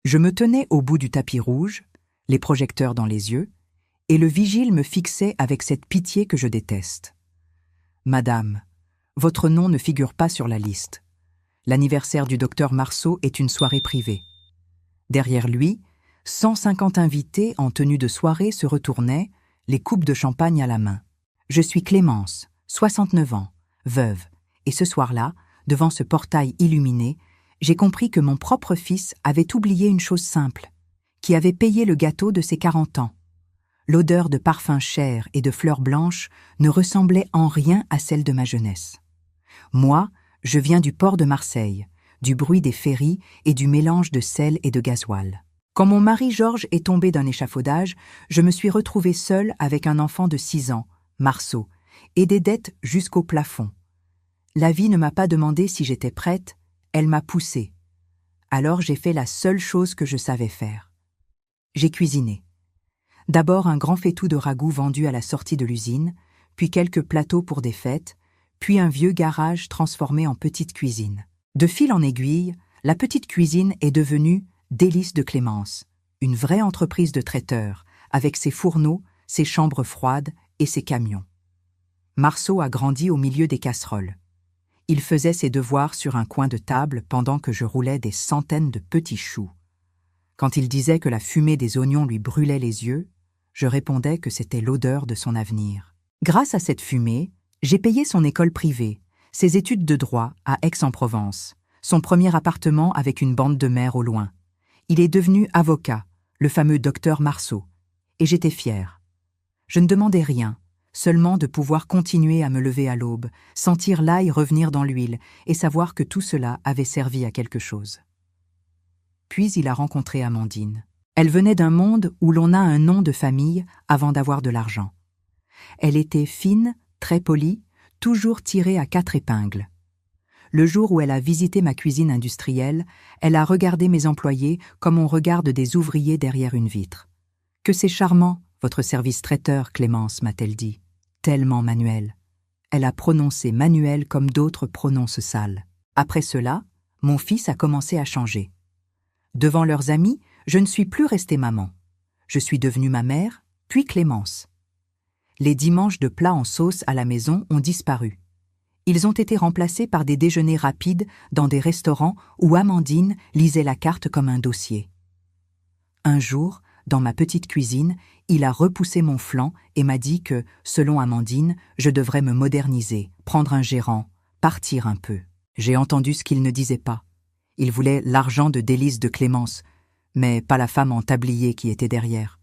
Je me tenais au bout du tapis rouge, les projecteurs dans les yeux, et le vigile me fixait avec cette pitié que je déteste. « Madame, votre nom ne figure pas sur la liste. L'anniversaire du docteur Marceau est une soirée privée. » Derrière lui, 150 invités en tenue de soirée se retournaient, les coupes de champagne à la main. Je suis Clémence, 69 ans, veuve, et ce soir-là, devant ce portail illuminé, j'ai compris que mon propre fils avait oublié une chose simple, qui avait payé le gâteau de ses 40 ans. L'odeur de parfum cher et de fleurs blanches ne ressemblait en rien à celle de ma jeunesse. Moi, je viens du port de Marseille, du bruit des ferries et du mélange de sel et de gasoil. Quand mon mari Georges est tombé d'un échafaudage, je me suis retrouvée seule avec un enfant de 6 ans, Marceau, et des dettes jusqu'au plafond. La vie ne m'a pas demandé si j'étais prête, elle m'a poussée. Alors j'ai fait la seule chose que je savais faire. J'ai cuisiné. D'abord un grand fétou de ragoût vendu à la sortie de l'usine, puis quelques plateaux pour des fêtes, puis un vieux garage transformé en petite cuisine. De fil en aiguille, la petite cuisine est devenue Délices de Clémence, une vraie entreprise de traiteur, avec ses fourneaux, ses chambres froides et ses camions. Marceau a grandi au milieu des casseroles. Il faisait ses devoirs sur un coin de table pendant que je roulais des centaines de petits choux. Quand il disait que la fumée des oignons lui brûlait les yeux, je répondais que c'était l'odeur de son avenir. Grâce à cette fumée, j'ai payé son école privée, ses études de droit à Aix-en-Provence, son premier appartement avec une bande de mer au loin. Il est devenu avocat, le fameux docteur Marceau, et j'étais fière. Je ne demandais rien, seulement de pouvoir continuer à me lever à l'aube, sentir l'ail revenir dans l'huile et savoir que tout cela avait servi à quelque chose. Puis il a rencontré Amandine. Elle venait d'un monde où l'on a un nom de famille avant d'avoir de l'argent. Elle était fine, très polie, toujours tirée à 4 épingles. Le jour où elle a visité ma cuisine industrielle, elle a regardé mes employés comme on regarde des ouvriers derrière une vitre. « Que c'est charmant, votre service traiteur, Clémence, m'a-t-elle dit. Tellement manuel. » Elle a prononcé manuel comme d'autres prononcent sale. Après cela, mon fils a commencé à changer. Devant leurs amis, je ne suis plus restée maman. Je suis devenue ma mère, puis Clémence. Les dimanches de plats en sauce à la maison ont disparu. Ils ont été remplacés par des déjeuners rapides dans des restaurants où Amandine lisait la carte comme un dossier. Un jour, dans ma petite cuisine, il a repoussé mon flanc et m'a dit que, selon Amandine, je devrais me moderniser, prendre un gérant, partir un peu. J'ai entendu ce qu'il ne disait pas. Il voulait l'argent de Délices de Clémence, mais pas la femme en tablier qui était derrière.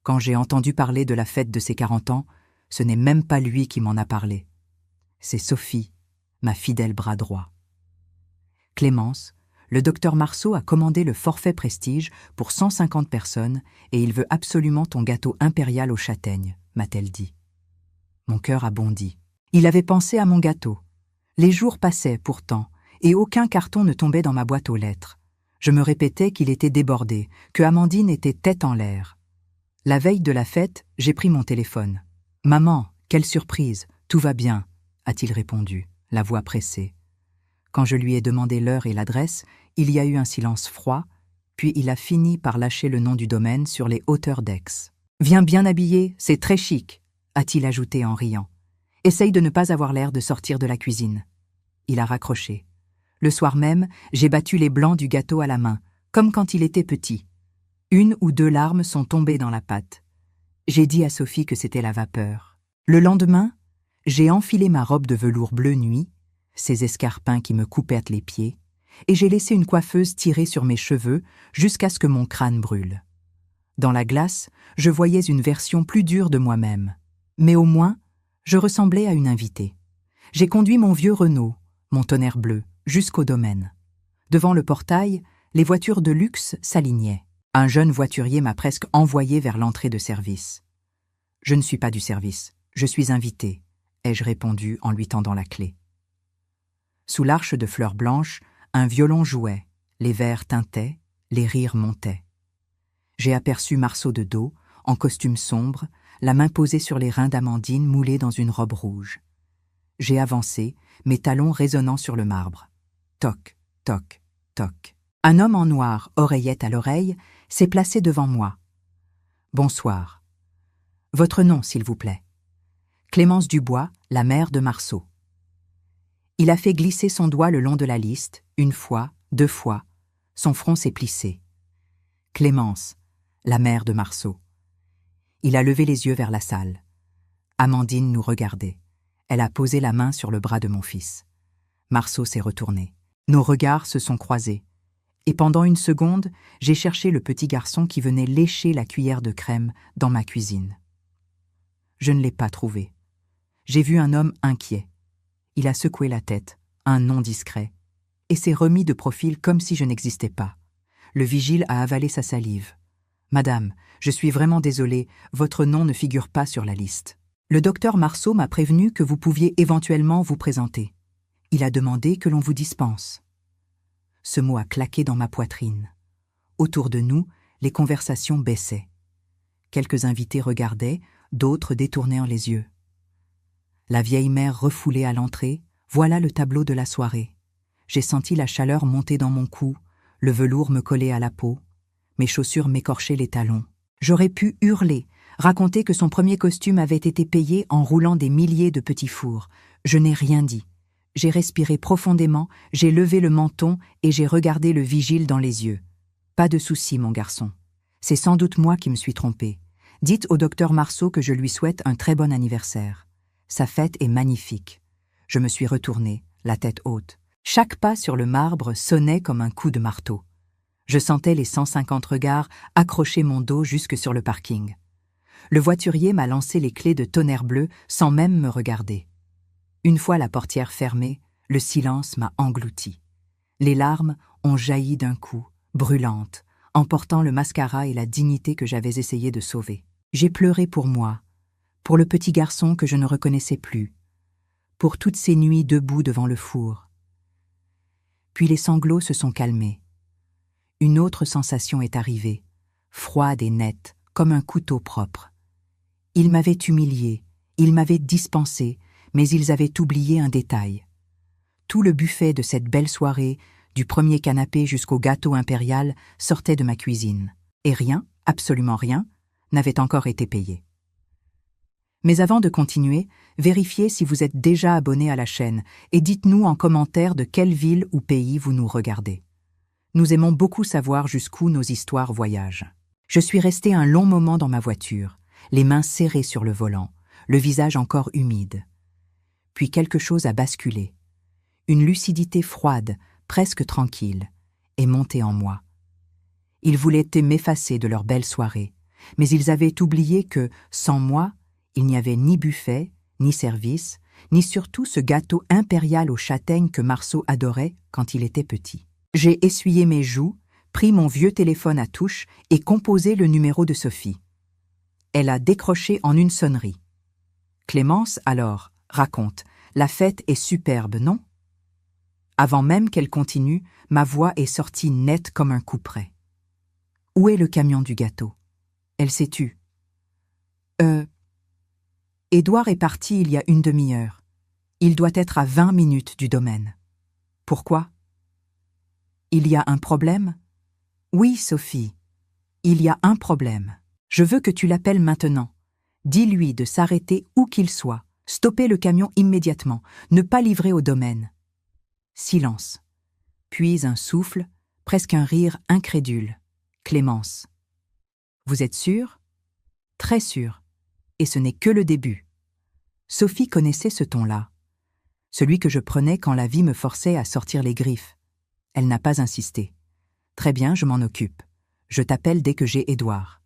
Quand j'ai entendu parler de la fête de ses 40 ans, ce n'est même pas lui qui m'en a parlé. C'est Sophie, ma fidèle bras droit. Clémence, le docteur Marceau a commandé le forfait prestige pour 150 personnes et il veut absolument ton gâteau impérial aux châtaignes, m'a-t-elle dit. Mon cœur a bondi. Il avait pensé à mon gâteau. Les jours passaient pourtant et aucun carton ne tombait dans ma boîte aux lettres. Je me répétais qu'il était débordé, que Amandine était tête en l'air. La veille de la fête, j'ai pris mon téléphone. « Maman, quelle surprise, tout va bien », a-t-il répondu, la voix pressée. Quand je lui ai demandé l'heure et l'adresse, il y a eu un silence froid, puis il a fini par lâcher le nom du domaine sur les hauteurs d'Aix. « Viens bien habillé, c'est très chic », a-t-il ajouté en riant. « Essaye de ne pas avoir l'air de sortir de la cuisine. » Il a raccroché. Le soir même, j'ai battu les blancs du gâteau à la main, comme quand il était petit. 1 ou 2 larmes sont tombées dans la pâte. J'ai dit à Sophie que c'était la vapeur. Le lendemain, j'ai enfilé ma robe de velours bleu nuit, ces escarpins qui me coupaient les pieds, et j'ai laissé une coiffeuse tirer sur mes cheveux jusqu'à ce que mon crâne brûle. Dans la glace, je voyais une version plus dure de moi-même. Mais au moins, je ressemblais à une invitée. J'ai conduit mon vieux Renault, mon tonnerre bleu, jusqu'au domaine. Devant le portail, les voitures de luxe s'alignaient. Un jeune voiturier m'a presque envoyé vers l'entrée de service. « Je ne suis pas du service, je suis invité », ai-je répondu en lui tendant la clé. Sous l'arche de fleurs blanches, un violon jouait, les verres tintaient, les rires montaient. J'ai aperçu Marceau de dos, en costume sombre, la main posée sur les reins d'Amandine moulée dans une robe rouge. J'ai avancé, mes talons résonnant sur le marbre. Toc, toc, toc. Un homme en noir, oreillette à l'oreille, s'est placé devant moi. « Bonsoir. Votre nom, s'il vous plaît. » Clémence Dubois, la mère de Marceau. Il a fait glisser son doigt le long de la liste, une fois, deux fois. Son front s'est plissé. Clémence, la mère de Marceau. Il a levé les yeux vers la salle. Amandine nous regardait. Elle a posé la main sur le bras de mon fils. Marceau s'est retourné. Nos regards se sont croisés. Et pendant une seconde, j'ai cherché le petit garçon qui venait lécher la cuillère de crème dans ma cuisine. Je ne l'ai pas trouvé. J'ai vu un homme inquiet. Il a secoué la tête, un non discret, et s'est remis de profil comme si je n'existais pas. Le vigile a avalé sa salive. « Madame, je suis vraiment désolé, votre nom ne figure pas sur la liste. Le docteur Marceau m'a prévenu que vous pouviez éventuellement vous présenter. Il a demandé que l'on vous dispense. » Ce mot a claqué dans ma poitrine. Autour de nous, les conversations baissaient. Quelques invités regardaient, d'autres détournaient les yeux. La vieille mère refoulée à l'entrée, voilà le tableau de la soirée. J'ai senti la chaleur monter dans mon cou, le velours me collait à la peau, mes chaussures m'écorchaient les talons. J'aurais pu hurler, raconter que son premier costume avait été payé en roulant des milliers de petits fours. Je n'ai rien dit. J'ai respiré profondément, j'ai levé le menton et j'ai regardé le vigile dans les yeux. Pas de souci, mon garçon. C'est sans doute moi qui me suis trompée. Dites au docteur Marceau que je lui souhaite un très bon anniversaire. Sa fête est magnifique. Je me suis retournée, la tête haute. Chaque pas sur le marbre sonnait comme un coup de marteau. Je sentais les 150 regards accrocher mon dos jusque sur le parking. Le voiturier m'a lancé les clés de Tonnerre Bleu sans même me regarder. Une fois la portière fermée, le silence m'a englouti. Les larmes ont jailli d'un coup, brûlantes, emportant le mascara et la dignité que j'avais essayé de sauver. J'ai pleuré pour moi, pour le petit garçon que je ne reconnaissais plus, pour toutes ces nuits debout devant le four. Puis les sanglots se sont calmés. Une autre sensation est arrivée, froide et nette, comme un couteau propre. Ils m'avaient humilié, ils m'avaient dispensé, mais ils avaient oublié un détail. Tout le buffet de cette belle soirée, du premier canapé jusqu'au gâteau impérial, sortait de ma cuisine. Et rien, absolument rien, n'avait encore été payé. Mais avant de continuer, vérifiez si vous êtes déjà abonné à la chaîne et dites-nous en commentaire de quelle ville ou pays vous nous regardez. Nous aimons beaucoup savoir jusqu'où nos histoires voyagent. Je suis restée un long moment dans ma voiture, les mains serrées sur le volant, le visage encore humide. Puis quelque chose a basculé. Une lucidité froide, presque tranquille, est montée en moi. Ils voulaient m'effacer de leur belle soirée, mais ils avaient oublié que, sans moi, il n'y avait ni buffet, ni service, ni surtout ce gâteau impérial aux châtaignes que Marceau adorait quand il était petit. J'ai essuyé mes joues, pris mon vieux téléphone à touche et composé le numéro de Sophie. Elle a décroché en une sonnerie. « Clémence, alors, raconte, la fête est superbe, non ?» Avant même qu'elle continue, ma voix est sortie nette comme un couperet. « Où est le camion du gâteau ?» Elle s'est tue. Édouard est parti il y a une demi-heure. Il doit être à 20 minutes du domaine. Pourquoi ? Il y a un problème ? Oui, Sophie, il y a un problème. Je veux que tu l'appelles maintenant. Dis-lui de s'arrêter où qu'il soit, stopper le camion immédiatement, ne pas livrer au domaine. Silence. Puis un souffle, presque un rire incrédule. Clémence. Vous êtes sûre ? Très sûre. Et ce n'est que le début. Sophie connaissait ce ton-là. Celui que je prenais quand la vie me forçait à sortir les griffes. Elle n'a pas insisté. Très bien, je m'en occupe. Je t'appelle dès que j'ai Édouard.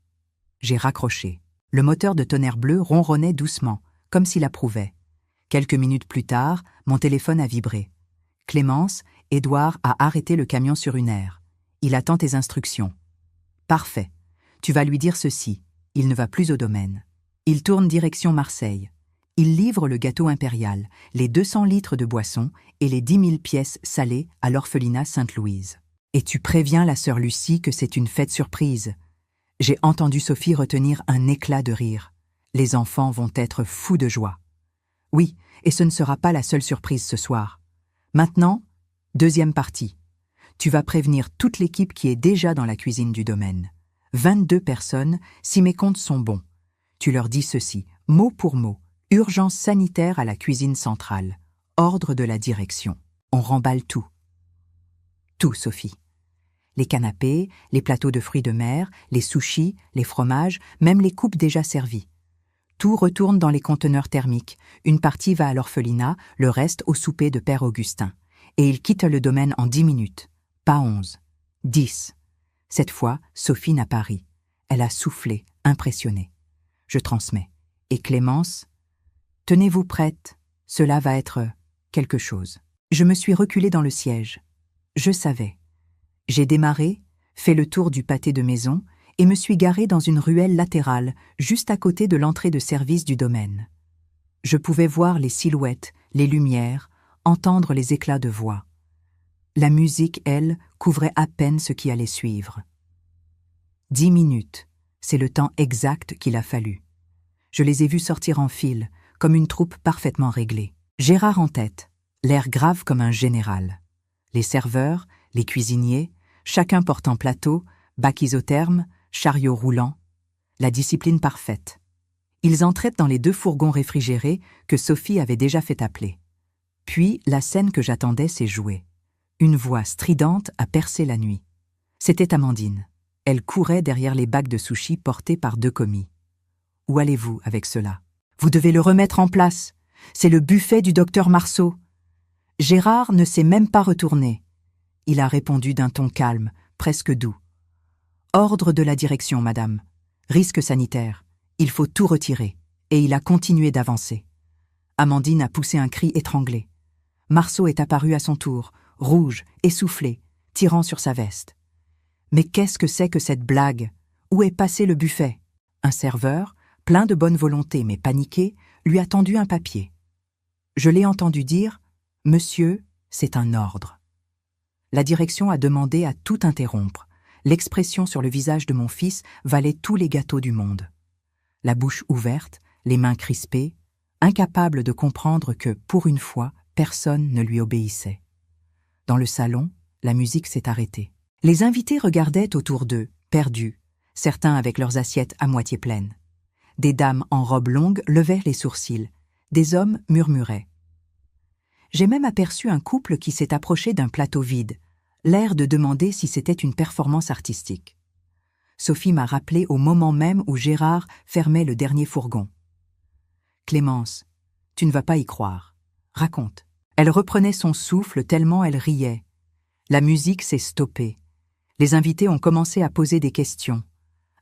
J'ai raccroché. Le moteur de Tonnerre Bleu ronronnait doucement, comme s'il approuvait. Quelques minutes plus tard, mon téléphone a vibré. Clémence, Édouard a arrêté le camion sur une aire. Il attend tes instructions. Parfait. Tu vas lui dire ceci. Il ne va plus au domaine. Il tourne direction Marseille. Il livre le gâteau impérial, les 200 litres de boisson et les 10 000 pièces salées à l'orphelinat Sainte-Louise. Et tu préviens la sœur Lucie que c'est une fête surprise. J'ai entendu Sophie retenir un éclat de rire. Les enfants vont être fous de joie. Oui, et ce ne sera pas la seule surprise ce soir. Maintenant, deuxième partie. Tu vas prévenir toute l'équipe qui est déjà dans la cuisine du domaine. 22 personnes, si mes comptes sont bons. Tu leur dis ceci, mot pour mot. Urgence sanitaire à la cuisine centrale. Ordre de la direction. On remballe tout. Tout, Sophie. Les canapés, les plateaux de fruits de mer, les sushis, les fromages, même les coupes déjà servies. Tout retourne dans les conteneurs thermiques. Une partie va à l'orphelinat, le reste au souper de Père Augustin. Et il quitte le domaine en 10 minutes. Pas 11. 10. Cette fois, Sophie n'a pas ri. Elle a soufflé, impressionnée. Je transmets. Et Clémence, tenez-vous prête, cela va être quelque chose. Je me suis reculée dans le siège. Je savais. J'ai démarré, fait le tour du pâté de maison et me suis garée dans une ruelle latérale, juste à côté de l'entrée de service du domaine. Je pouvais voir les silhouettes, les lumières, entendre les éclats de voix. La musique, elle, couvrait à peine ce qui allait suivre. 10 minutes, c'est le temps exact qu'il a fallu. Je les ai vus sortir en file, comme une troupe parfaitement réglée. Gérard en tête, l'air grave comme un général. Les serveurs, les cuisiniers, chacun portant plateau, bac isotherme, chariot roulant. La discipline parfaite. Ils entraient dans les 2 fourgons réfrigérés que Sophie avait déjà fait appeler. Puis, la scène que j'attendais s'est jouée. Une voix stridente a percé la nuit. C'était Amandine. Elle courait derrière les bacs de sushis portés par 2 commis. Où allez-vous avec cela? Vous devez le remettre en place. C'est le buffet du docteur Marceau. Gérard ne s'est même pas retourné. Il a répondu d'un ton calme, presque doux. Ordre de la direction, madame. Risque sanitaire. Il faut tout retirer. Et il a continué d'avancer. Amandine a poussé un cri étranglé. Marceau est apparu à son tour, rouge, essoufflé, tirant sur sa veste. Mais qu'est-ce que c'est que cette blague? Où est passé le buffet? Un serveur, plein de bonne volonté mais paniqué, lui a tendu un papier. Je l'ai entendu dire « Monsieur, c'est un ordre ». La direction a demandé à tout interrompre. L'expression sur le visage de mon fils valait tous les gâteaux du monde. La bouche ouverte, les mains crispées, incapable de comprendre que, pour une fois, personne ne lui obéissait. Dans le salon, la musique s'est arrêtée. Les invités regardaient autour d'eux, perdus, certains avec leurs assiettes à moitié pleines. Des dames en robe longue levaient les sourcils, des hommes murmuraient. J'ai même aperçu un couple qui s'est approché d'un plateau vide, l'air de demander si c'était une performance artistique. Sophie m'a rappelé au moment même où Gérard fermait le dernier fourgon. « Clémence, tu ne vas pas y croire. Raconte. » Elle reprenait son souffle tellement elle riait. La musique s'est stoppée. Les invités ont commencé à poser des questions.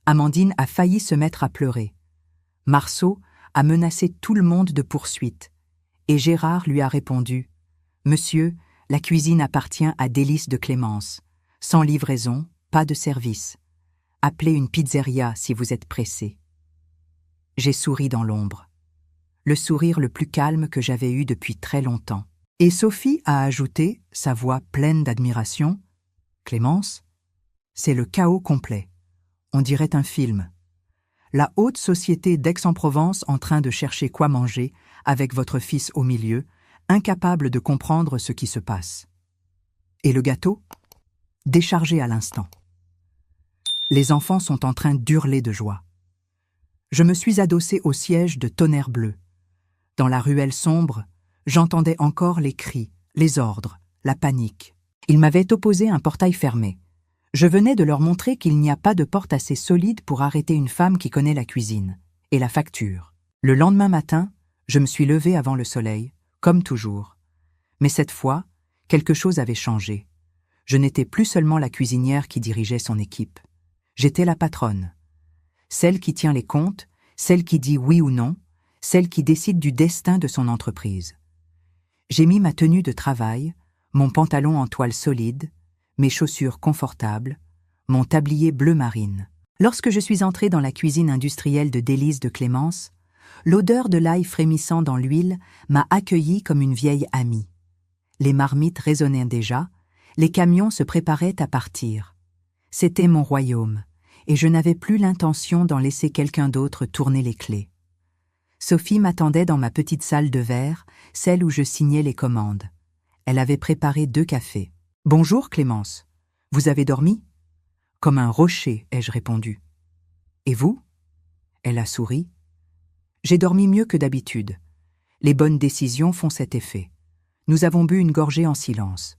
Amandine a failli se mettre à pleurer. Marceau a menacé tout le monde de poursuite. Et Gérard lui a répondu « Monsieur, la cuisine appartient à Délices de Clémence. Sans livraison, pas de service. Appelez une pizzeria si vous êtes pressé. » J'ai souri dans l'ombre. Le sourire le plus calme que j'avais eu depuis très longtemps. Et Sophie a ajouté, sa voix pleine d'admiration, « Clémence, c'est le chaos complet. On dirait un film. La haute société d'Aix-en-Provence en train de chercher quoi manger, avec votre fils au milieu, incapable de comprendre ce qui se passe. Et le gâteau? Déchargé à l'instant. Les enfants sont en train d'hurler de joie. Je me suis adossé au siège de Tonnerre Bleu. Dans la ruelle sombre, j'entendais encore les cris, les ordres, la panique. Ils m'avaient opposé un portail fermé. Je venais de leur montrer qu'il n'y a pas de porte assez solide pour arrêter une femme qui connaît la cuisine. Et la facture. Le lendemain matin, je me suis levée avant le soleil, comme toujours. Mais cette fois, quelque chose avait changé. Je n'étais plus seulement la cuisinière qui dirigeait son équipe. J'étais la patronne. Celle qui tient les comptes, celle qui dit oui ou non, celle qui décide du destin de son entreprise. J'ai mis ma tenue de travail, mon pantalon en toile solide, mes chaussures confortables, mon tablier bleu marine. Lorsque je suis entrée dans la cuisine industrielle de Délices de Clémence, l'odeur de l'ail frémissant dans l'huile m'a accueillie comme une vieille amie. Les marmites résonnaient déjà, les camions se préparaient à partir. C'était mon royaume, et je n'avais plus l'intention d'en laisser quelqu'un d'autre tourner les clés. Sophie m'attendait dans ma petite salle de verre, celle où je signais les commandes. Elle avait préparé 2 cafés. « Bonjour, Clémence. Vous avez dormi? Comme un rocher, ai-je répondu. Et vous? Elle a souri. J'ai dormi mieux que d'habitude. Les bonnes décisions font cet effet. Nous avons bu une gorgée en silence.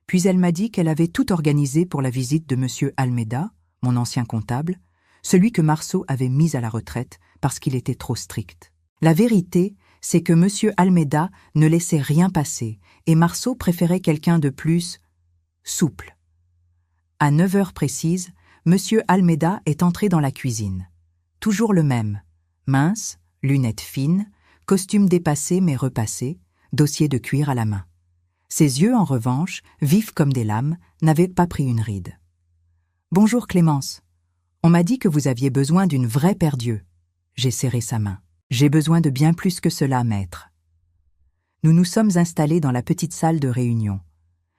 Puis elle m'a dit qu'elle avait tout organisé pour la visite de M. Almeida, mon ancien comptable, celui que Marceau avait mis à la retraite parce qu'il était trop strict. La vérité, c'est que M. Almeida ne laissait rien passer et Marceau préférait quelqu'un de plus souple. À 9 heures précises, M. Almeida est entré dans la cuisine. Toujours le même, mince, lunettes fines, costume dépassé mais repassé, dossier de cuir à la main. Ses yeux, en revanche, vifs comme des lames, n'avaient pas pris une ride. « Bonjour Clémence. On m'a dit que vous aviez besoin d'une vraie paire d'yeux. » J'ai serré sa main. « J'ai besoin de bien plus que cela, maître. » Nous nous sommes installés dans la petite salle de réunion.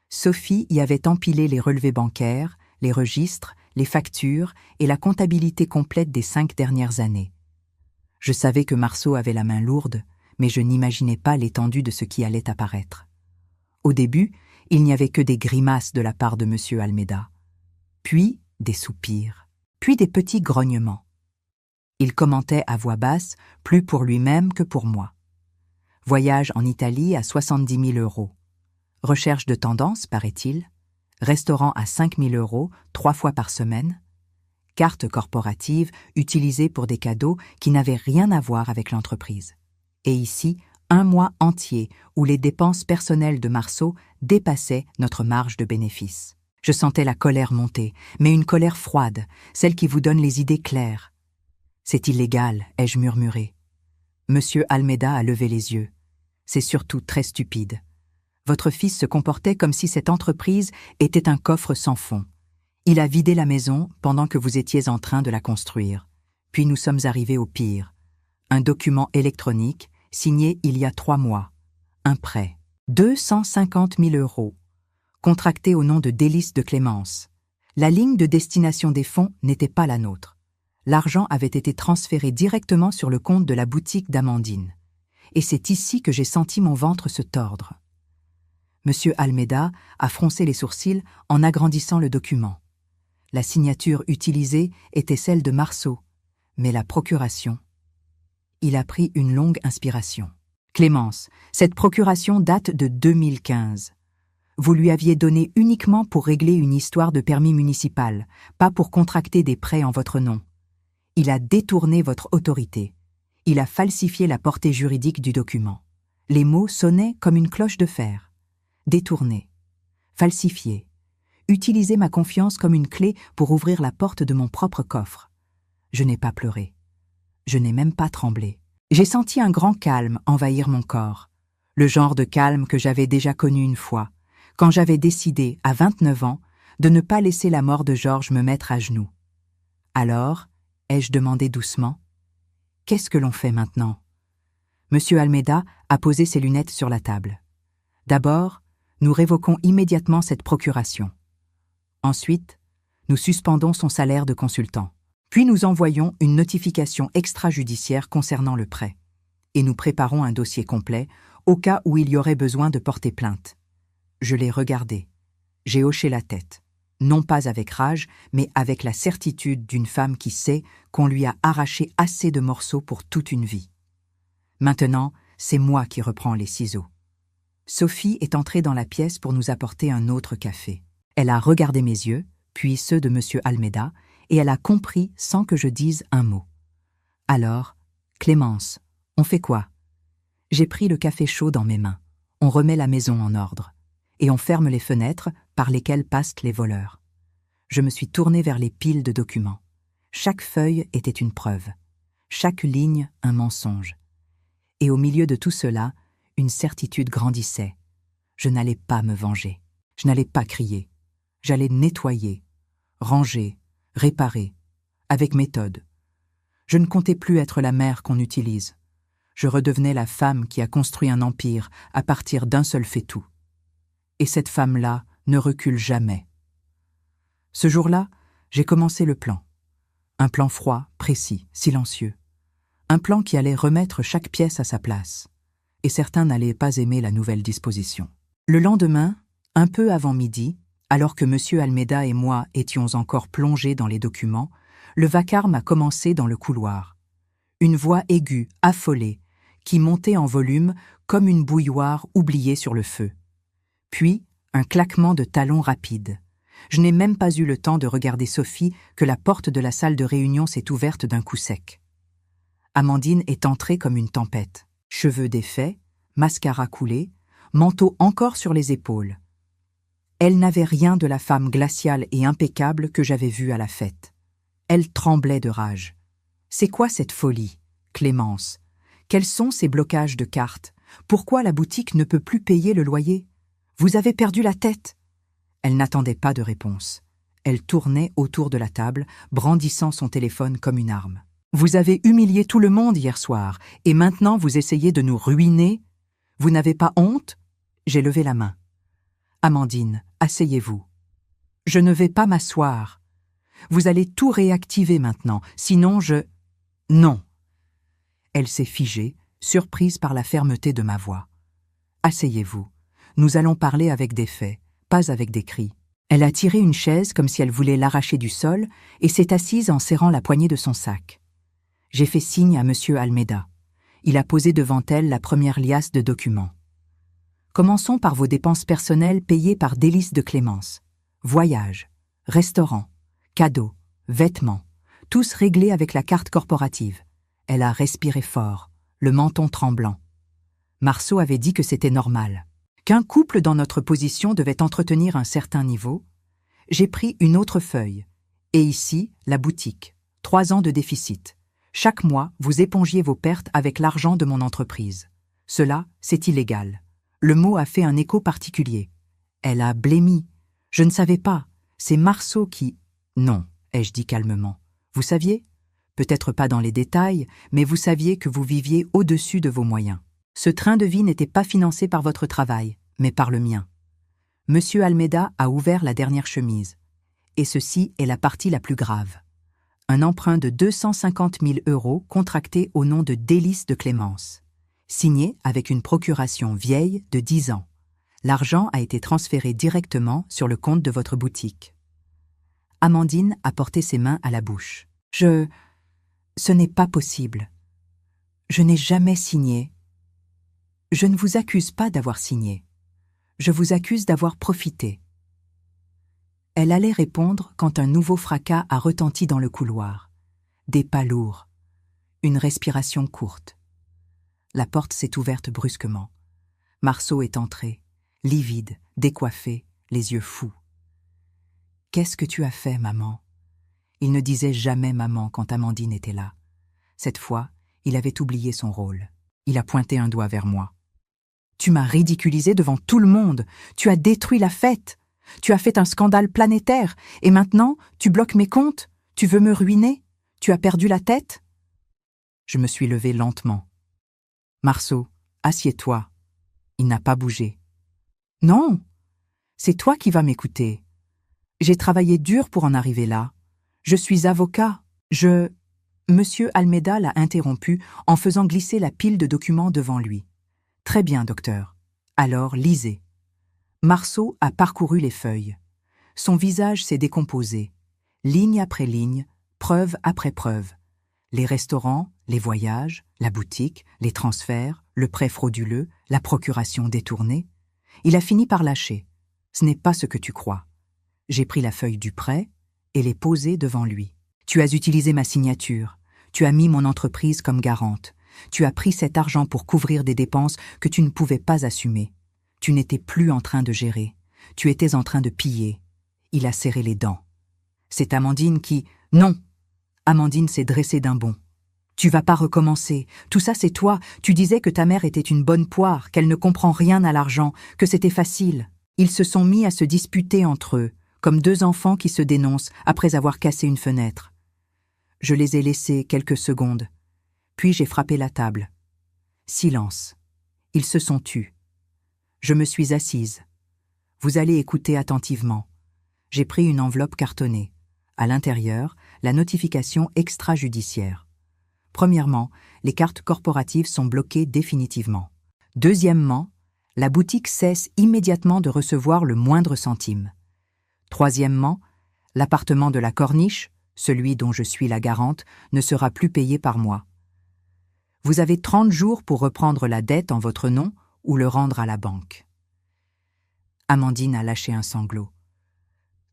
Sophie y avait empilé les relevés bancaires, les registres, les factures et la comptabilité complète des 5 dernières années. Je savais que Marceau avait la main lourde, mais je n'imaginais pas l'étendue de ce qui allait apparaître. Au début, il n'y avait que des grimaces de la part de M. Almeida. Puis des soupirs, puis des petits grognements. Il commentait à voix basse, plus pour lui-même que pour moi. Voyage en Italie à 70 000 €. Recherche de tendance, paraît-il. Restaurant à 5 000 €, 3 fois par semaine. Carte corporative utilisée pour des cadeaux qui n'avaient rien à voir avec l'entreprise. Et ici, un mois entier où les dépenses personnelles de Marceau dépassaient notre marge de bénéfice. Je sentais la colère monter, mais une colère froide, celle qui vous donne les idées claires. « C'est illégal », ai-je murmuré. Monsieur Almeida a levé les yeux. « C'est surtout très stupide. Votre fils se comportait comme si cette entreprise était un coffre sans fond. Il a vidé la maison pendant que vous étiez en train de la construire. Puis nous sommes arrivés au pire. Un document électronique signé il y a 3 mois. Un prêt. 250 000 €. Contracté au nom de Délices de Clémence. La ligne de destination des fonds n'était pas la nôtre. L'argent avait été transféré directement sur le compte de la boutique d'Amandine. Et c'est ici que j'ai senti mon ventre se tordre. Monsieur Almeida a froncé les sourcils en agrandissant le document. La signature utilisée était celle de Marceau, mais la procuration... Il a pris une longue inspiration. « Clémence, cette procuration date de 2015. Vous lui aviez donné uniquement pour régler une histoire de permis municipal, pas pour contracter des prêts en votre nom. Il a détourné votre autorité. Il a falsifié la portée juridique du document. Les mots sonnaient comme une cloche de fer. Détourner, falsifier, utiliser ma confiance comme une clé pour ouvrir la porte de mon propre coffre. Je n'ai pas pleuré. Je n'ai même pas tremblé. J'ai senti un grand calme envahir mon corps, le genre de calme que j'avais déjà connu une fois, quand j'avais décidé, à 29 ans, de ne pas laisser la mort de Georges me mettre à genoux. Alors, ai-je demandé doucement, « Qu'est-ce que l'on fait maintenant ?» Monsieur Almeida a posé ses lunettes sur la table. D'abord, nous révoquons immédiatement cette procuration. Ensuite, nous suspendons son salaire de consultant. Puis nous envoyons une notification extrajudiciaire concernant le prêt. Et nous préparons un dossier complet au cas où il y aurait besoin de porter plainte. Je l'ai regardé. J'ai hoché la tête. Non pas avec rage, mais avec la certitude d'une femme qui sait qu'on lui a arraché assez de morceaux pour toute une vie. Maintenant, c'est moi qui reprends les ciseaux. Sophie est entrée dans la pièce pour nous apporter un autre café. Elle a regardé mes yeux, puis ceux de M. Almeida, et elle a compris sans que je dise un mot. Alors, Clémence, on fait quoi? J'ai pris le café chaud dans mes mains. On remet la maison en ordre. Et on ferme les fenêtres par lesquelles passent les voleurs. Je me suis tournée vers les piles de documents. Chaque feuille était une preuve. Chaque ligne, un mensonge. Et au milieu de tout cela, une certitude grandissait. Je n'allais pas me venger. Je n'allais pas crier. J'allais nettoyer, ranger, réparer, avec méthode. Je ne comptais plus être la mère qu'on utilise. Je redevenais la femme qui a construit un empire à partir d'un seul fait-tout. Et cette femme-là ne recule jamais. Ce jour-là, j'ai commencé le plan. Un plan froid, précis, silencieux. Un plan qui allait remettre chaque pièce à sa place. Et certains n'allaient pas aimer la nouvelle disposition. Le lendemain, un peu avant midi, Alors que M. Almeida et moi étions encore plongés dans les documents, le vacarme a commencé dans le couloir. Une voix aiguë, affolée, qui montait en volume comme une bouilloire oubliée sur le feu. Puis, un claquement de talons rapide. Je n'ai même pas eu le temps de regarder Sophie que la porte de la salle de réunion s'est ouverte d'un coup sec. Amandine est entrée comme une tempête. Cheveux défaits, mascara coulé, manteau encore sur les épaules. Elle n'avait rien de la femme glaciale et impeccable que j'avais vue à la fête. Elle tremblait de rage. C'est quoi cette folie, Clémence? Quels sont ces blocages de cartes? Pourquoi la boutique ne peut plus payer le loyer? Vous avez perdu la tête? Elle n'attendait pas de réponse. Elle tournait autour de la table, brandissant son téléphone comme une arme. Vous avez humilié tout le monde hier soir, et maintenant vous essayez de nous ruiner? Vous n'avez pas honte? J'ai levé la main. Amandine, asseyez-vous. Je ne vais pas m'asseoir. Vous allez tout réactiver maintenant, sinon je... Non. Elle s'est figée, surprise par la fermeté de ma voix. Asseyez-vous. Nous allons parler avec des faits, pas avec des cris. Elle a tiré une chaise comme si elle voulait l'arracher du sol et s'est assise en serrant la poignée de son sac. J'ai fait signe à M. Almeida. Il a posé devant elle la première liasse de documents. Commençons par vos dépenses personnelles payées par délices de Clémence. Voyages, restaurants, cadeaux, vêtements, tous réglés avec la carte corporative. Elle a respiré fort, le menton tremblant. Marceau avait dit que c'était normal. Qu'un couple dans notre position devait entretenir un certain niveau. J'ai pris une autre feuille. Et ici, la boutique. 3 ans de déficit. Chaque mois, vous épongiez vos pertes avec l'argent de mon entreprise. Cela, c'est illégal. Le mot a fait un écho particulier. Elle a blêmi. Je ne savais pas. C'est Marceau qui... Non, ai-je dit calmement. Vous saviez? Peut-être pas dans les détails, mais vous saviez que vous viviez au-dessus de vos moyens. Ce train de vie n'était pas financé par votre travail, mais par le mien. Monsieur Almeida a ouvert la dernière chemise. Et ceci est la partie la plus grave. Un emprunt de 250 000 € contracté au nom de Délices de Clémence. Signé avec une procuration vieille de 10 ans. L'argent a été transféré directement sur le compte de votre boutique. Amandine a porté ses mains à la bouche. Ce n'est pas possible. Je n'ai jamais signé. Je ne vous accuse pas d'avoir signé. Je vous accuse d'avoir profité. Elle allait répondre quand un nouveau fracas a retenti dans le couloir. Des pas lourds. Une respiration courte. La porte s'est ouverte brusquement. Marceau est entré, livide, décoiffé, les yeux fous. « Qu'est-ce que tu as fait, maman ?» Il ne disait jamais maman quand Amandine était là. Cette fois, il avait oublié son rôle. Il a pointé un doigt vers moi. « Tu m'as ridiculisé devant tout le monde. Tu as détruit la fête. Tu as fait un scandale planétaire. Et maintenant, tu bloques mes comptes. Tu veux me ruiner. Tu as perdu la tête ?» Je me suis levé lentement. « Marceau, assieds-toi. » Il n'a pas bougé. « Non, c'est toi qui vas m'écouter. J'ai travaillé dur pour en arriver là. Je suis avocat. Monsieur Almeida l'a interrompu en faisant glisser la pile de documents devant lui. « Très bien, docteur. Alors, lisez. » Marceau a parcouru les feuilles. Son visage s'est décomposé. Ligne après ligne, preuve après preuve. Les restaurants, les voyages, la boutique, les transferts, le prêt frauduleux, la procuration détournée. Il a fini par lâcher. Ce n'est pas ce que tu crois. J'ai pris la feuille du prêt et l'ai posée devant lui. Tu as utilisé ma signature. Tu as mis mon entreprise comme garante. Tu as pris cet argent pour couvrir des dépenses que tu ne pouvais pas assumer. Tu n'étais plus en train de gérer. Tu étais en train de piller. Il a serré les dents. C'est Amandine qui... Non! Amandine s'est dressée d'un bond. Tu vas pas recommencer. Tout ça, c'est toi. Tu disais que ta mère était une bonne poire, qu'elle ne comprend rien à l'argent, que c'était facile. Ils se sont mis à se disputer entre eux, comme 2 enfants qui se dénoncent après avoir cassé une fenêtre. Je les ai laissés quelques secondes. Puis j'ai frappé la table. Silence. Ils se sont tus. Je me suis assise. Vous allez écouter attentivement. J'ai pris une enveloppe cartonnée. À l'intérieur, la notification extrajudiciaire. Premièrement, les cartes corporatives sont bloquées définitivement. Deuxièmement, la boutique cesse immédiatement de recevoir le moindre centime. Troisièmement, l'appartement de la Corniche, celui dont je suis la garante, ne sera plus payé par moi. Vous avez 30 jours pour reprendre la dette en votre nom ou le rendre à la banque. » Amandine a lâché un sanglot.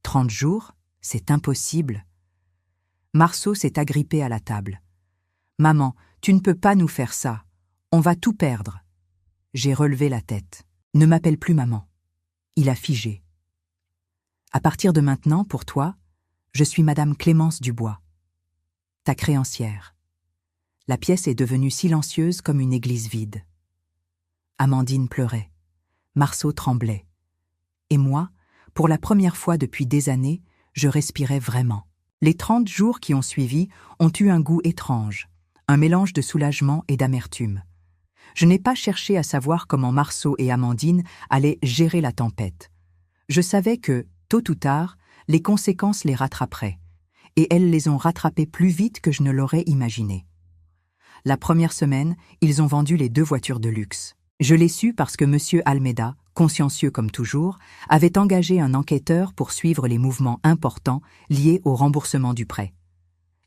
30 jours, c'est impossible. Marceau s'est agrippé à la table. « Maman, tu ne peux pas nous faire ça. On va tout perdre. » J'ai relevé la tête. « Ne m'appelle plus maman. » Il a figé. « À partir de maintenant, pour toi, je suis Madame Clémence Dubois, ta créancière. » La pièce est devenue silencieuse comme une église vide. Amandine pleurait. Marceau tremblait. Et moi, pour la première fois depuis des années, je respirais vraiment. Les 30 jours qui ont suivi ont eu un goût étrange, un mélange de soulagement et d'amertume. Je n'ai pas cherché à savoir comment Marceau et Amandine allaient gérer la tempête. Je savais que, tôt ou tard, les conséquences les rattraperaient, et elles les ont rattrapées plus vite que je ne l'aurais imaginé. La première semaine, ils ont vendu les 2 voitures de luxe. Je l'ai su parce que M. Almeida, consciencieux comme toujours, avait engagé un enquêteur pour suivre les mouvements importants liés au remboursement du prêt.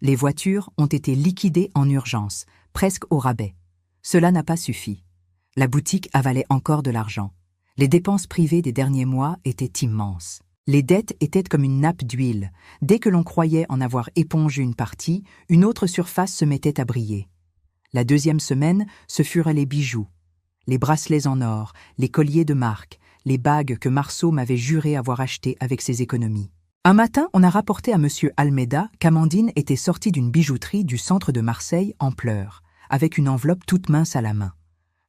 Les voitures ont été liquidées en urgence, presque au rabais. Cela n'a pas suffi. La boutique avalait encore de l'argent. Les dépenses privées des derniers mois étaient immenses. Les dettes étaient comme une nappe d'huile. Dès que l'on croyait en avoir épongé une partie, une autre surface se mettait à briller. La deuxième semaine, ce furent les bijoux, les bracelets en or, les colliers de marque, les bagues que Marceau m'avait juré avoir achetées avec ses économies. Un matin, on a rapporté à M. Almeida qu'Amandine était sortie d'une bijouterie du centre de Marseille en pleurs, avec une enveloppe toute mince à la main.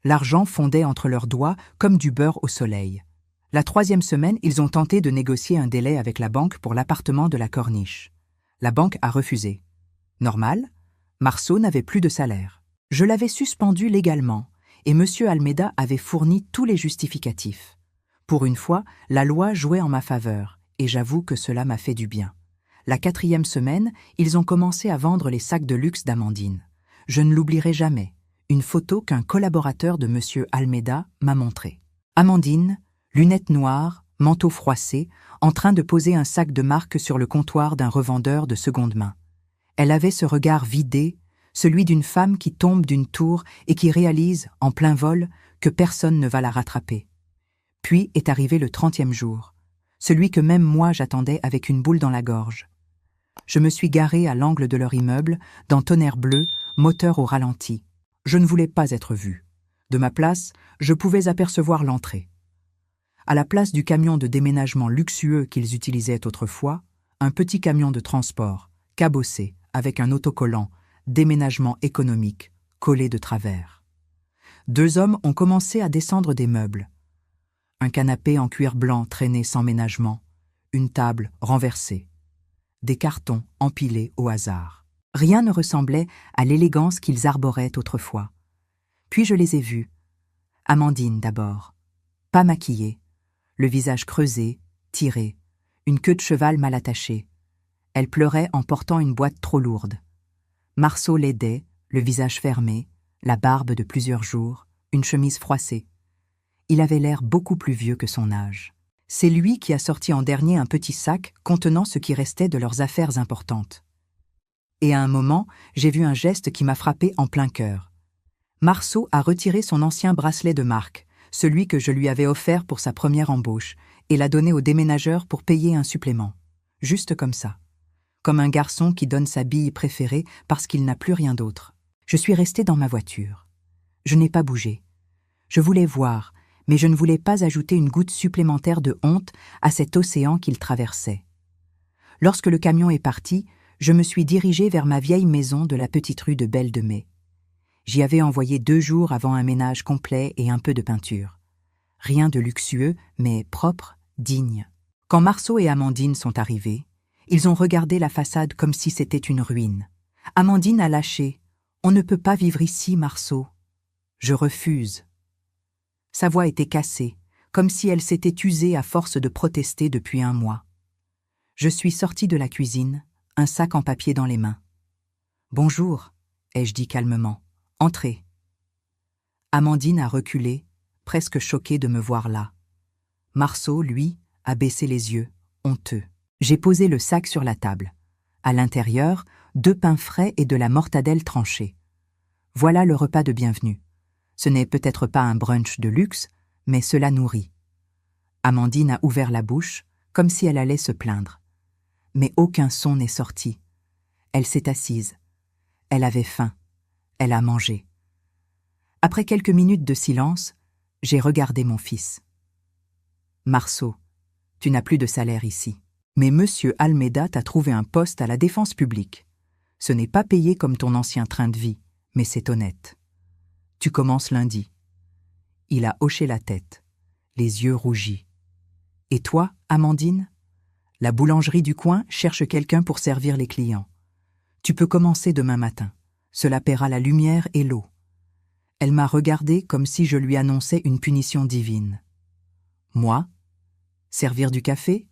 L'argent fondait entre leurs doigts comme du beurre au soleil. La 3e semaine, ils ont tenté de négocier un délai avec la banque pour l'appartement de la Corniche. La banque a refusé. Normal, Marceau n'avait plus de salaire. Je l'avais suspendu légalement, et M. Almeida avait fourni tous les justificatifs. Pour une fois, la loi jouait en ma faveur, et j'avoue que cela m'a fait du bien. La 4e semaine, ils ont commencé à vendre les sacs de luxe d'Amandine. Je ne l'oublierai jamais, une photo qu'un collaborateur de M. Almeida m'a montrée. Amandine, lunettes noires, manteau froissé, en train de poser un sac de marque sur le comptoir d'un revendeur de seconde main. Elle avait ce regard vidé, celui d'une femme qui tombe d'une tour et qui réalise, en plein vol, que personne ne va la rattraper. Puis est arrivé le 30e jour, celui que même moi j'attendais avec une boule dans la gorge. Je me suis garé à l'angle de leur immeuble, dans tonnerre bleu, moteur au ralenti. Je ne voulais pas être vu. De ma place, je pouvais apercevoir l'entrée. À la place du camion de déménagement luxueux qu'ils utilisaient autrefois, un petit camion de transport, cabossé, avec un autocollant, déménagement économique, collé de travers. 2 hommes ont commencé à descendre des meubles. Un canapé en cuir blanc traîné sans ménagement, une table renversée, des cartons empilés au hasard. Rien ne ressemblait à l'élégance qu'ils arboraient autrefois. Puis je les ai vus. Amandine d'abord, pas maquillée, le visage creusé, tiré, une queue de cheval mal attachée. Elle pleurait en portant une boîte trop lourde. Marceau l'aidait, le visage fermé, la barbe de plusieurs jours, une chemise froissée. Il avait l'air beaucoup plus vieux que son âge. C'est lui qui a sorti en dernier un petit sac contenant ce qui restait de leurs affaires importantes. Et à un moment, j'ai vu un geste qui m'a frappé en plein cœur. Marceau a retiré son ancien bracelet de marque, celui que je lui avais offert pour sa première embauche, et l'a donné au déménageur pour payer un supplément. Juste comme ça. Comme un garçon qui donne sa bille préférée parce qu'il n'a plus rien d'autre. Je suis resté dans ma voiture. Je n'ai pas bougé. Je voulais voir, mais je ne voulais pas ajouter une goutte supplémentaire de honte à cet océan qu'il traversait. Lorsque le camion est parti, je me suis dirigé vers ma vieille maison de la petite rue de Belle de Mai. J'y avais envoyé 2 jours avant un ménage complet et un peu de peinture. Rien de luxueux, mais propre, digne. Quand Marceau et Amandine sont arrivés, ils ont regardé la façade comme si c'était une ruine. Amandine a lâché. « On ne peut pas vivre ici, Marceau. » « Je refuse. » Sa voix était cassée, comme si elle s'était usée à force de protester depuis 1 mois. Je suis sortie de la cuisine, un sac en papier dans les mains. « Bonjour, » ai-je dit calmement. « Entrez. » Amandine a reculé, presque choquée de me voir là. Marceau, lui, a baissé les yeux, honteux. J'ai posé le sac sur la table. À l'intérieur, 2 pains frais et de la mortadelle tranchée. Voilà le repas de bienvenue. Ce n'est peut-être pas un brunch de luxe, mais cela nourrit. Amandine a ouvert la bouche, comme si elle allait se plaindre. Mais aucun son n'est sorti. Elle s'est assise. Elle avait faim. Elle a mangé. Après quelques minutes de silence, j'ai regardé mon fils. « Marceau, tu n'as plus de salaire ici. Mais Monsieur Almeida t'a trouvé un poste à la défense publique. Ce n'est pas payé comme ton ancien train de vie, mais c'est honnête. Tu commences lundi. » Il a hoché la tête, les yeux rougis. « Et toi, Amandine ? La boulangerie du coin cherche quelqu'un pour servir les clients. Tu peux commencer demain matin. Cela paiera la lumière et l'eau. » Elle m'a regardée comme si je lui annonçais une punition divine. Moi ? Servir du café ?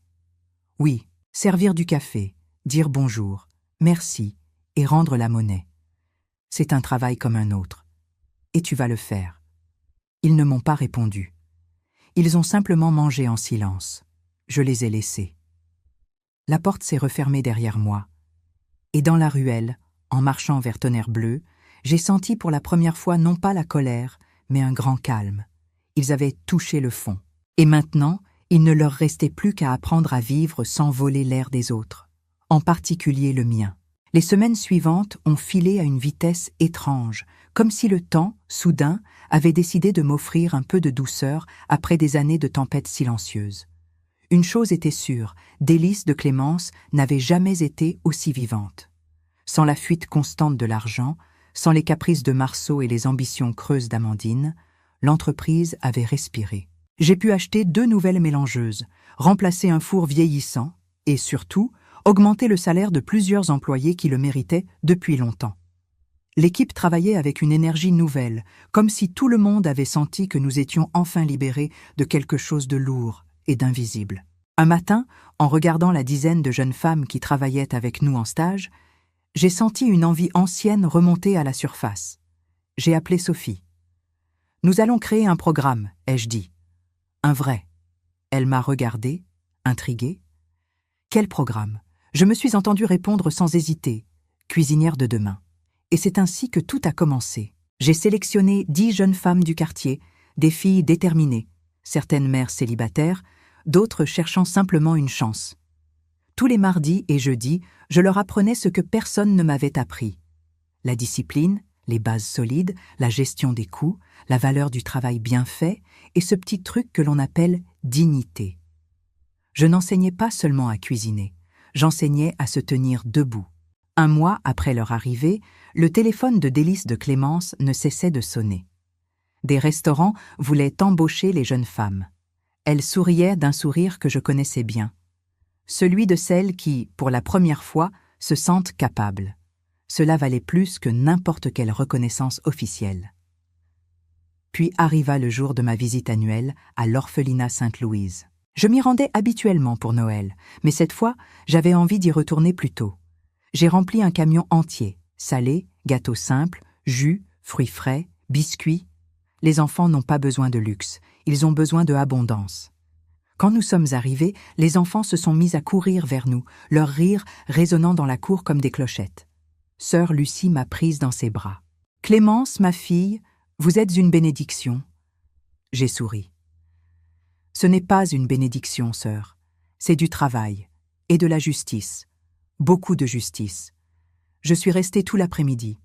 Oui, servir du café, dire bonjour, merci et rendre la monnaie. C'est un travail comme un autre. Et tu vas le faire. Ils ne m'ont pas répondu. Ils ont simplement mangé en silence. Je les ai laissés. La porte s'est refermée derrière moi. Et dans la ruelle, en marchant vers Tonnerre Bleu, j'ai senti pour la première fois non pas la colère, mais un grand calme. Ils avaient touché le fond. Et maintenant, il ne leur restait plus qu'à apprendre à vivre sans voler l'air des autres, en particulier le mien. Les semaines suivantes ont filé à une vitesse étrange, comme si le temps, soudain, avait décidé de m'offrir un peu de douceur après des années de tempêtes silencieuses. Une chose était sûre, Délices de Clémence n'avait jamais été aussi vivante. Sans la fuite constante de l'argent, sans les caprices de Marceau et les ambitions creuses d'Amandine, l'entreprise avait respiré. J'ai pu acheter 2 nouvelles mélangeuses, remplacer un four vieillissant et, surtout, augmenter le salaire de plusieurs employés qui le méritaient depuis longtemps. L'équipe travaillait avec une énergie nouvelle, comme si tout le monde avait senti que nous étions enfin libérés de quelque chose de lourd et d'invisible. Un matin, en regardant la dizaine de jeunes femmes qui travaillaient avec nous en stage, j'ai senti une envie ancienne remonter à la surface. J'ai appelé Sophie. « Nous allons créer un programme », ai-je dit. « Un vrai. » Elle m'a regardée, intriguée. « Quel programme ?» Je me suis entendue répondre sans hésiter. « Cuisinière de demain. » Et c'est ainsi que tout a commencé. J'ai sélectionné 10 jeunes femmes du quartier, des filles déterminées, certaines mères célibataires, d'autres cherchant simplement une chance. Tous les mardis et jeudis, je leur apprenais ce que personne ne m'avait appris. La discipline, les bases solides, la gestion des coûts, la valeur du travail bien fait et ce petit truc que l'on appelle dignité. Je n'enseignais pas seulement à cuisiner, j'enseignais à se tenir debout. 1 mois après leur arrivée, le téléphone de Délices de Clémence ne cessait de sonner. Des restaurants voulaient embaucher les jeunes femmes. Elles souriaient d'un sourire que je connaissais bien. Celui de celles qui, pour la première fois, se sentent capables. Cela valait plus que n'importe quelle reconnaissance officielle. Puis arriva le jour de ma visite annuelle à l'orphelinat Sainte-Louise. Je m'y rendais habituellement pour Noël, mais cette fois, j'avais envie d'y retourner plus tôt. J'ai rempli un camion entier, salé, gâteaux simples, jus, fruits frais, biscuits. Les enfants n'ont pas besoin de luxe, ils ont besoin de abondance. Quand nous sommes arrivés, les enfants se sont mis à courir vers nous, leur rire résonnant dans la cour comme des clochettes. Sœur Lucie m'a prise dans ses bras. « Clémence, ma fille, vous êtes une bénédiction. » J'ai souri. « Ce n'est pas une bénédiction, sœur. C'est du travail et de la justice. Beaucoup de justice. Je suis restée tout l'après-midi.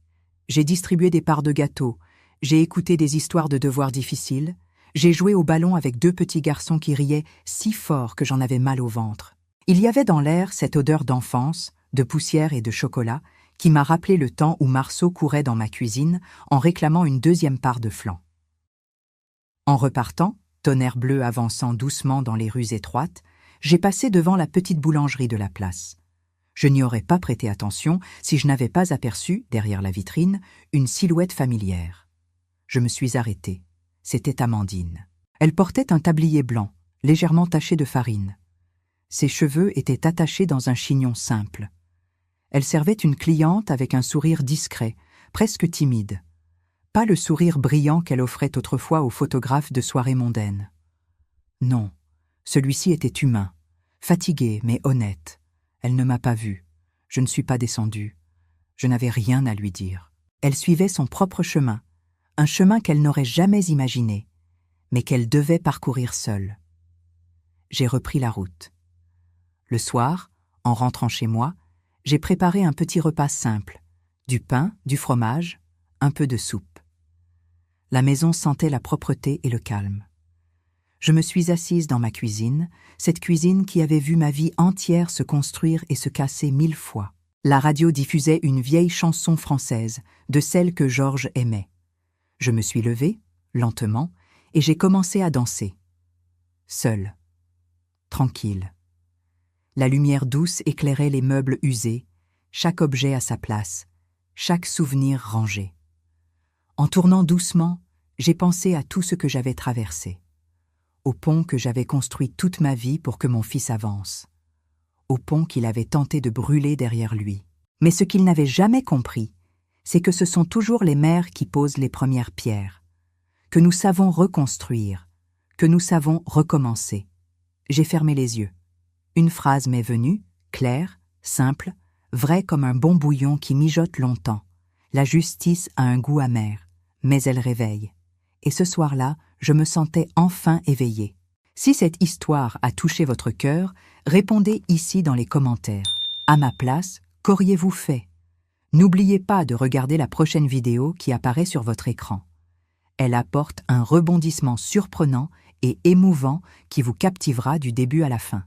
J'ai distribué des parts de gâteau, j'ai écouté des histoires de devoirs difficiles, j'ai joué au ballon avec 2 petits garçons qui riaient si fort que j'en avais mal au ventre. Il y avait dans l'air cette odeur d'enfance, de poussière et de chocolat, qui m'a rappelé le temps où Marceau courait dans ma cuisine en réclamant une 2e part de flan. En repartant, Tonnerre Bleu avançant doucement dans les rues étroites, j'ai passé devant la petite boulangerie de la place. Je n'y aurais pas prêté attention si je n'avais pas aperçu, derrière la vitrine, une silhouette familière. Je me suis arrêté. C'était Amandine. Elle portait un tablier blanc, légèrement taché de farine. Ses cheveux étaient attachés dans un chignon simple. Elle servait une cliente avec un sourire discret, presque timide. Pas le sourire brillant qu'elle offrait autrefois aux photographes de soirées mondaines. Non, celui-ci était humain, Fatiguée, mais honnête. Elle ne m'a pas vue. Je ne suis pas descendue. Je n'avais rien à lui dire. Elle suivait son propre chemin, un chemin qu'elle n'aurait jamais imaginé, mais qu'elle devait parcourir seule. J'ai repris la route. Le soir, en rentrant chez moi, j'ai préparé un petit repas simple, du pain, du fromage, un peu de soupe. La maison sentait la propreté et le calme. Je me suis assise dans ma cuisine, cette cuisine qui avait vu ma vie entière se construire et se casser 1000 fois. La radio diffusait une vieille chanson française, de celle que Georges aimait. Je me suis levée, lentement, et j'ai commencé à danser. Seule, tranquille. La lumière douce éclairait les meubles usés, chaque objet à sa place, chaque souvenir rangé. En tournant doucement, j'ai pensé à tout ce que j'avais traversé. Au pont que j'avais construit toute ma vie pour que mon fils avance. Au pont qu'il avait tenté de brûler derrière lui. Mais ce qu'il n'avait jamais compris, c'est que ce sont toujours les mères qui posent les premières pierres, que nous savons reconstruire, que nous savons recommencer. J'ai fermé les yeux. Une phrase m'est venue, claire, simple, vraie comme un bon bouillon qui mijote longtemps. La justice a un goût amer, mais elle réveille. Et ce soir-là, je me sentais enfin éveillée. Si cette histoire a touché votre cœur, répondez ici dans les commentaires. À ma place, qu'auriez-vous fait? N'oubliez pas de regarder la prochaine vidéo qui apparaît sur votre écran. Elle apporte un rebondissement surprenant et émouvant qui vous captivera du début à la fin.